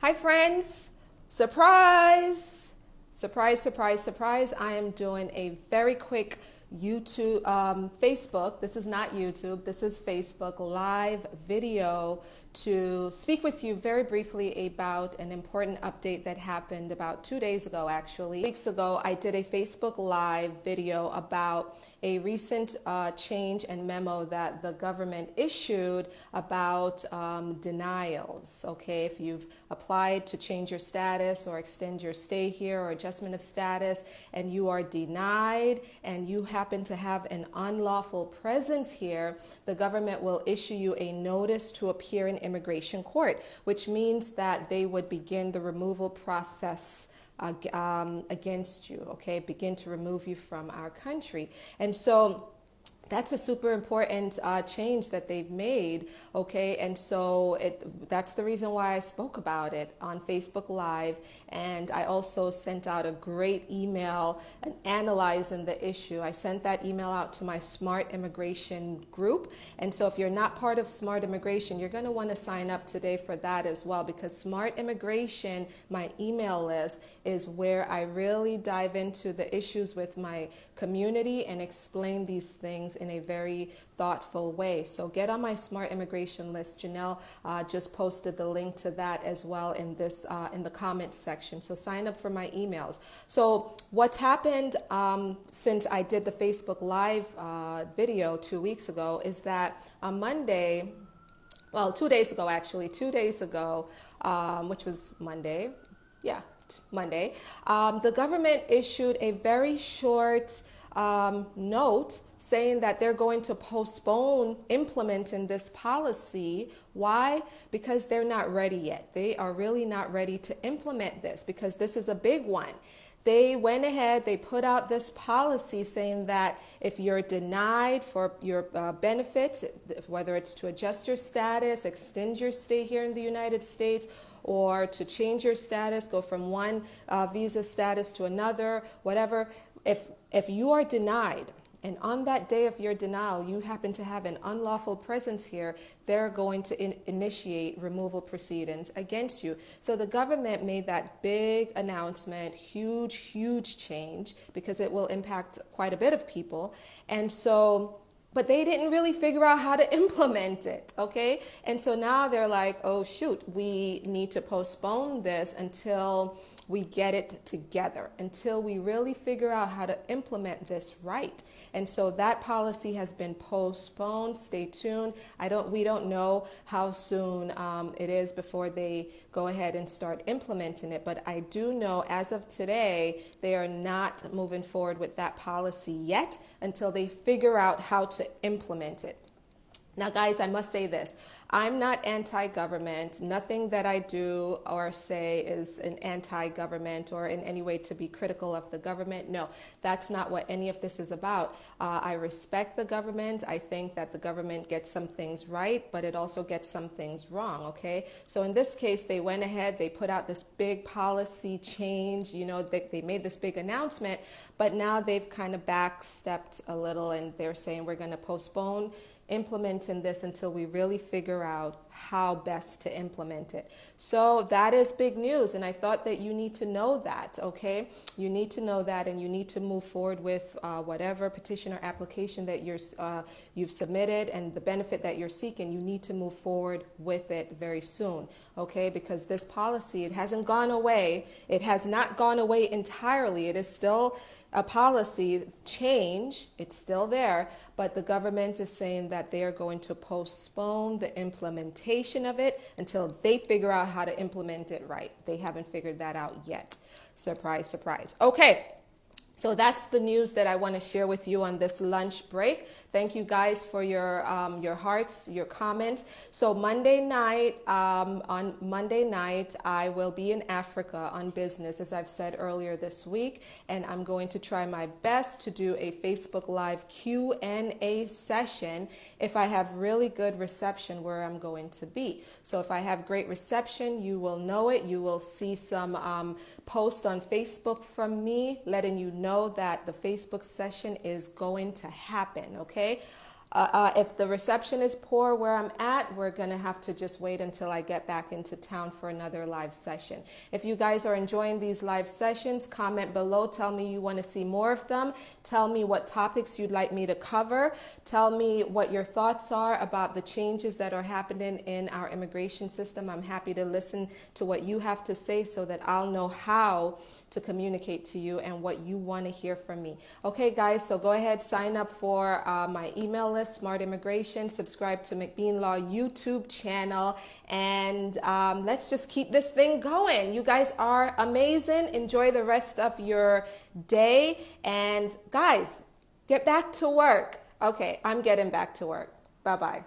Hi friends, surprise, surprise, surprise, surprise. I am doing a very quick YouTube, Facebook, this is not YouTube, this is Facebook live video to speak with you very briefly about an important update that happened about 2 days ago, actually. Weeks ago, I did a Facebook live video about a recent change and memo that the government issued about denials. Okay, if you've applied to change your status or extend your stay here or adjustment of status and you are denied and you happen to have an unlawful presence here, the government will issue you a notice to appear in immigration court, which means that they would begin the removal process against you, okay, begin to remove you from our country. And so that's a super important change that they've made, okay? And so that's the reason why I spoke about it on Facebook Live. And I also sent out a great email analyzing the issue. I sent that email out to my Smart Immigration group. And so if you're not part of Smart Immigration, you're going to want to sign up today for that as well, because Smart Immigration, my email list, is where I really dive into the issues with my community and explain these things in a very thoughtful way. So get on my Smart Immigration list. Janelle just posted the link to that as well in this in the comments section. So sign up for my emails. So what's happened since I did the Facebook Live video 2 weeks ago is that on Monday, well, 2 days ago actually, 2 days ago, which was Monday, yeah, Monday, the government issued a very short note saying that they're going to postpone implementing this policy. Why? Because they're not ready yet. They are really not ready to implement this because this is a big one. They went ahead, they put out this policy saying that if you're denied for your benefits, whether it's to adjust your status, extend your stay here in the United States, or to change your status, go from one visa status to another, whatever, if you are denied, and on that day of your denial, you happen to have an unlawful presence here, they're going to initiate removal proceedings against you. So the government made that big announcement, huge, huge change, because it will impact quite a bit of people. And so, but they didn't really figure out how to implement it, okay? And so now they're like, oh shoot, we need to postpone this until we get it together, until we really figure out how to implement this right. And so that policy has been postponed. Stay tuned. We don't know how soon it is before they go ahead and start implementing it. But I do know as of today, they are not moving forward with that policy yet until they figure out how to implement it. Now, guys, I must say this. I'm not anti-government. Nothing that I do or say is an anti-government or in any way to be critical of the government. No, that's not what any of this is about. I respect the government. I think that the government gets some things right, but it also gets some things wrong, okay? So in this case, they went ahead, they put out this big policy change, you know, they made this big announcement, but now they've kind of backstepped a little and they're saying we're going to postpone implementing this until we really figure out how best to implement it. So that is big news, and I thought that you need to know that, okay? You need to know that, and you need to move forward with whatever petition or application that you've submitted and the benefit that you're seeking. You need to move forward with it very soon, okay? Because this policy, it hasn't gone away. It has not gone away entirely. It is still a policy change, it's still there, but the government is saying that they are going to postpone the implementation of it until they figure out how to implement it right. They haven't figured that out yet. Surprise, surprise. Okay. So that's the news that I want to share with you on this lunch break. Thank you guys for your hearts, your comments. So Monday night, on Monday night, I will be in Africa on business, as I've said earlier this week, and I'm going to try my best to do a Facebook Live Q&A session if I have really good reception where I'm going to be. So if I have great reception, you will know it. You will see some post on Facebook from me letting you know that the Facebook session is going to happen, okay? If the reception is poor where I'm at, we're going to have to just wait until I get back into town for another live session. If you guys are enjoying these live sessions, comment below. Tell me you want to see more of them. Tell me what topics you'd like me to cover. Tell me what your thoughts are about the changes that are happening in our immigration system. I'm happy to listen to what you have to say so that I'll know how to communicate to you and what you want to hear from me. Okay, guys, so go ahead, sign up for my email list, Smart Immigration, subscribe to McBean Law YouTube channel, and let's just keep this thing going. You guys are amazing. Enjoy the rest of your day, and guys, get back to work. Okay, I'm getting back to work. Bye-bye.